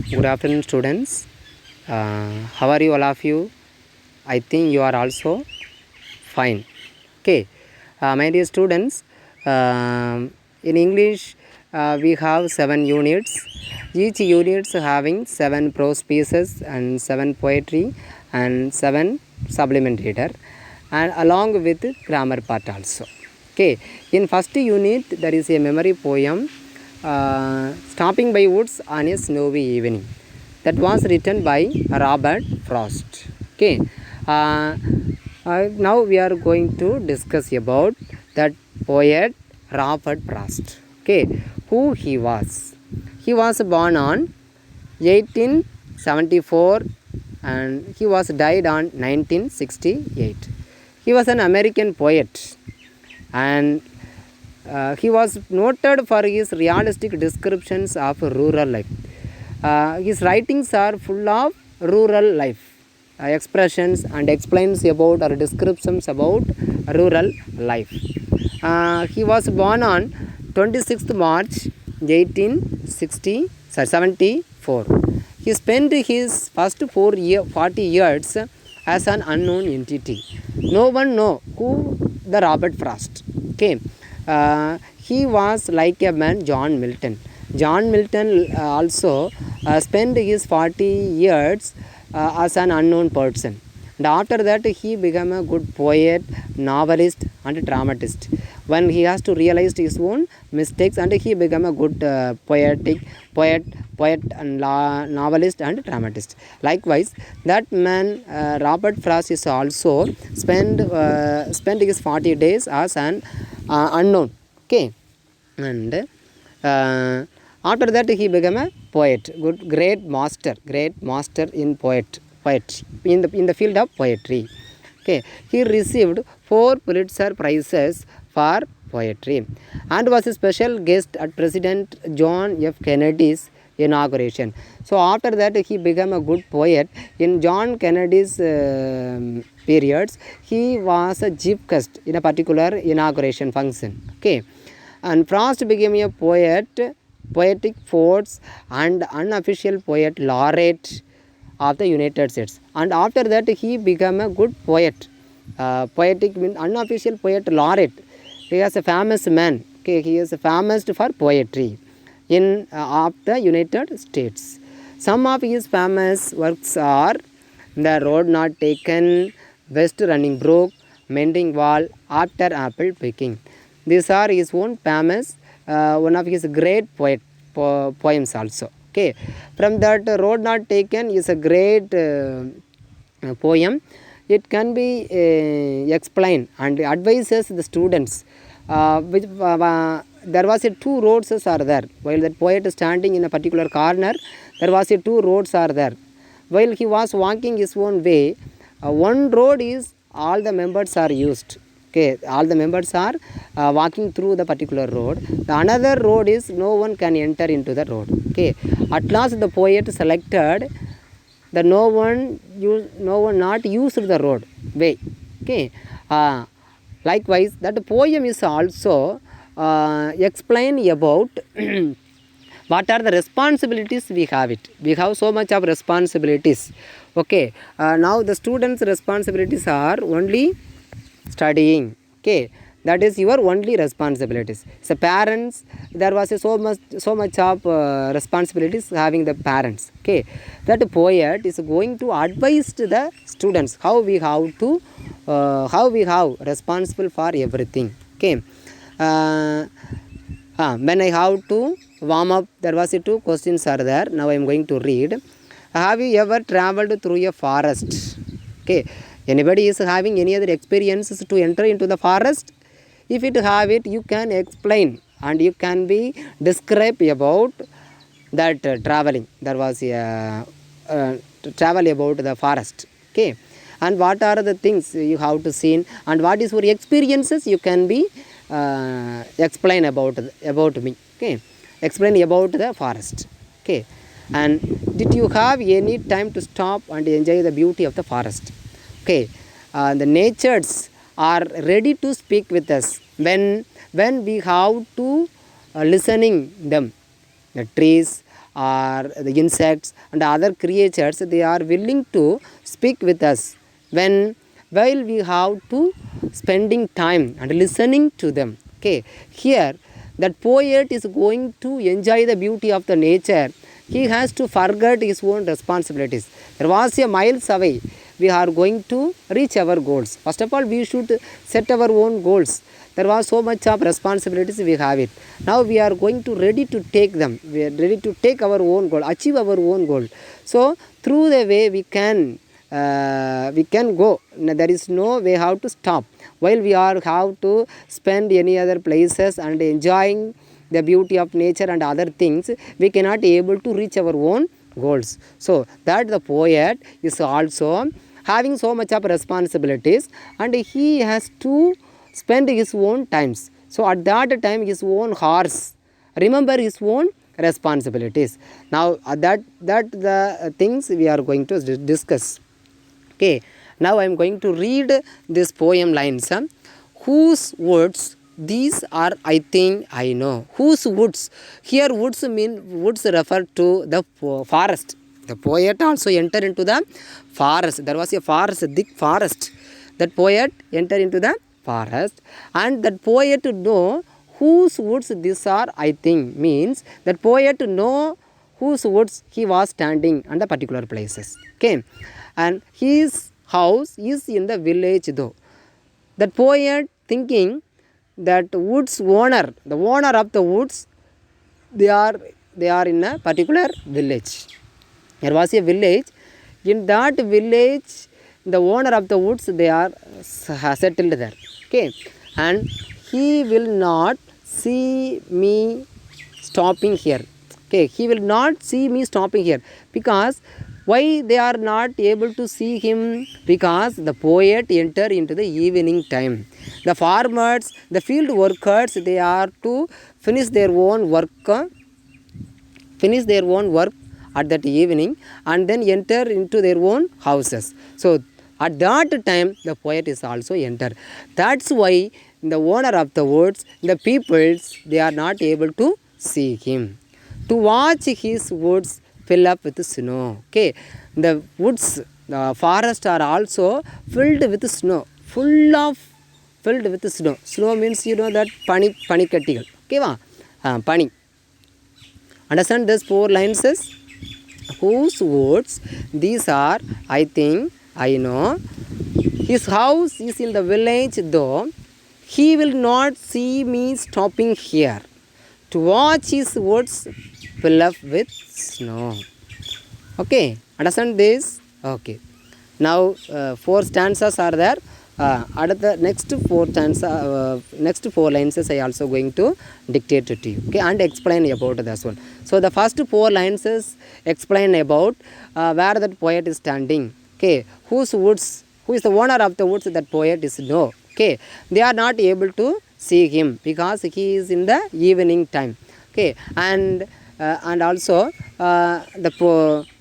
Good afternoon, students. How are you, all of you? I think you are also fine. Okay, my dear students, in English we have 7 units. Each units having 7 prose pieces and 7 poetry and 7 supplement reader, and along with grammar part also. Okay, in first unit there is a memory poem, Stopping by Woods on a Snowy Evening, that was written by Robert Frost. Okay, uh, now we are going to discuss about that poet Robert Frost. Okay, who he was. He was born on 1874 and he was died on 1968. He was an American poet, and he was noted for his realistic descriptions of rural life. His writings are full of rural life expressions and explains about or descriptions about rural life. He was born on 26th March 1874. He spent his first 40 years as an unknown entity. No one know who the Robert Frost. Okay, he was like a man, John Milton. John Milton also spent his 40 years as an unknown person. And after that, he became a good poet, novelist, and dramatist. When he has to realize his own mistakes, and he became a good poet, and novelist and dramatist. Likewise, that man Robert Frost is also spent his 40 days as an unknown. Okay, and after that he became a poet, great master in poetry in the field of poetry. Okay, he received 4 Pulitzer prizes for poetry and was a special guest at President John F. Kennedy's inauguration. So after that he became a good poet. In John Kennedy's periods, he was a chief guest in a particular inauguration function. Okay, and Frost became a poetic force and unofficial poet laureate of the United States. And after that he became a good poet, poetic means unofficial poet laureate. He is a famous man. Okay, he is famous for poetry in of the United States. Some of his famous works are The Road Not Taken, West Running Brook, Mending Wall, After Apple Picking. These are his own famous, one of his great poems also. Okay, from that Road Not Taken is a great poem. It can be explained and advises the students. There was a 2 roads are there. While that poet is standing in a particular corner, there was a 2 roads are there. While he was walking his own way, one road is all the members are used. Okay, all the members are walking through the particular road. The another road is no one can enter into the road. Okay, at last the poet selected the no one not used the road way. Okay, likewise that poem is also explain about what are the responsibilities we have it. We have so much of responsibilities. Okay, now the students responsibilities are only studying. Okay, that is your only responsibilities. So parents, there was so much of responsibilities having the parents. Okay, that poet is going to advise to the students how we have responsible for everything. Okay, when I have to warm up, there was 2 questions are there. Now I am going to read. Have you ever traveled through a forest? Okay, anybody is having any other experiences to enter into the forest? If it have it, you can explain and you can be describe about that traveling. There was a travel about the forest. Okay, and what are the things you have to see and what is your experiences, you can be explain about me. Okay, explain about the forest. Okay, and did you have any time to stop and enjoy the beauty of the forest? Okay, the natures are ready to speak with us when we have to listening them. The trees or the insects and other creatures, they are willing to speak with us when while we have to spending time and listening to them. Okay, here that poet is going to enjoy the beauty of the nature. He has to forget his own responsibilities. There was a miles away. We are going to reach our goals. First of all, we should set our own goals. There was so much of responsibilities we have it. Now we are going to ready to take them. We are ready to take our own goal, achieve our own goal. So through the way we can go. There is no way how to stop. While we are how to spend any other places and enjoying the beauty of nature and other things, we cannot able to reach our own goals. So that the poet is also having so much of responsibilities and he has to spend his own times. So at that time his own horse remember his own responsibilities. Now that the things we are going to discuss. Okay, now I am going to read this poem lines. Whose words these are, I think I know. Whose woods? Here woods mean, woods refer to the forest. The poet also enter into the forest. There was a forest, a thick forest. That poet enter into the forest and that poet know whose woods these are, I think, means that poet know whose woods he was standing on the particular places. Okay, and his house is in the village though. That poet thinking that woods owner, the owner of the woods, they are in a particular village. There was a village. In that village, the owner of the woods, they are settled there. Okay, and he will not see me stopping here. Okay, he will not see me stopping here because why they are not able to see him? Because the poet enter into the evening time. The farmers, the field workers, they are to finish their own work at that evening and then enter into their own houses. So at that time the poet is also enter. That's why the owner of the woods, the peoples, they are not able to see him. To watch his woods fill up with snow. Okay, the woods, the forest are also filled with snow, filled with snow. Snow means you know that pani kattigal. Okay, pani. Understand this 4 lines is whose woods these are, I think I know. His house is in the village though he will not see me stopping here to watch his woods fill up with snow. Okay, understand this? Okay. Now 4 stanzas are there. At the next 4 stanza, next 4 lines I also going to dictate to you. Okay, and explain about this one. So the first 4 lines is explain about where that poet is standing. Okay, whose woods, who is the owner of the woods that poet is know. Okay, they are not able to see him because he is in the evening time. Okay, and also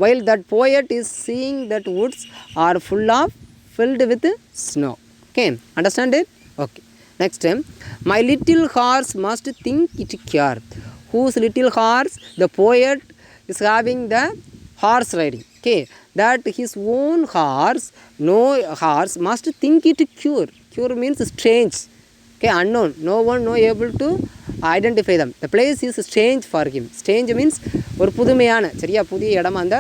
while that poet is seeing that woods are filled with snow. Okay, understand it? Okay. Next, my little horse must think it care. Whose little horse? The poet is having the horse riding. Okay, that his own horse, no horse must think it cure. Cure means strange. Okay, unknown. No one no able to identify them. The place is strange for him. Strange means ஒரு புதுமையான சரியா புதிய இடம் அந்த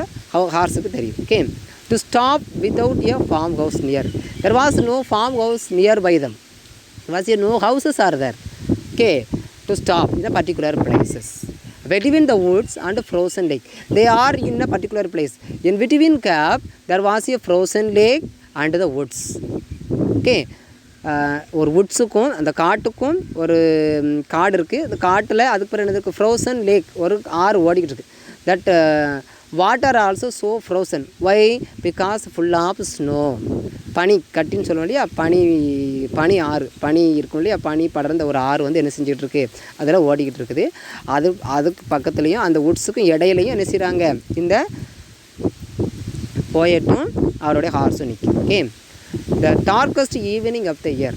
ஹார்ஸுக்கு தெரியும். Okay, to stop without a farmhouse near. There was no farmhouse nearby them. There was no houses are there. Okay, to stop in the particular places. Between the woods and frozen lake. They are in a particular place. In between gap, there was a frozen lake and the woods. Okay, ஒரு வுட்ஸுக்கும் அந்த காட்டுக்கும் ஒரு காடு இருக்குது. அந்த காட்டில் அதுக்கு பிறகு என்னது ஃப்ரோசன் லேக் ஒரு ஆறு ஓடிக்கிட்டு இருக்குது. That water also so frozen. Why? Because full of snow. பனி கட்டின்னு சொல்லுவோம் இல்லையா, பனி ஆறு, பனி இருக்கும் இல்லையா, பனி படர்ந்த ஒரு ஆறு வந்து என்ன செஞ்சிகிட்ருக்கு, அதில் ஓடிக்கிட்டு இருக்குது. அதுக்கு பக்கத்துலேயும் அந்த வுட்ஸுக்கும் இடையிலையும் என்ன செய்கிறாங்க, இந்த போயட்டும் அவருடைய ஹார்ஸும் நிற்கும். Okay, the darkest evening of the year.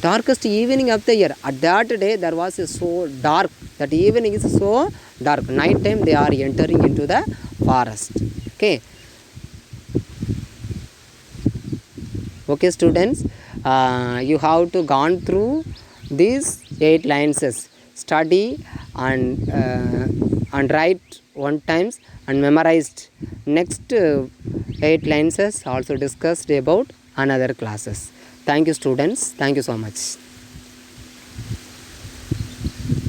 Darkest evening of the year. At that day there was so dark. That evening is so dark. Night time they are entering into the forest. Okay. Okay students, you have to gone through these 8 lines, study and write one times and memorized. Next 8 lines also discussed about another classes. Thank you students, thank you so much.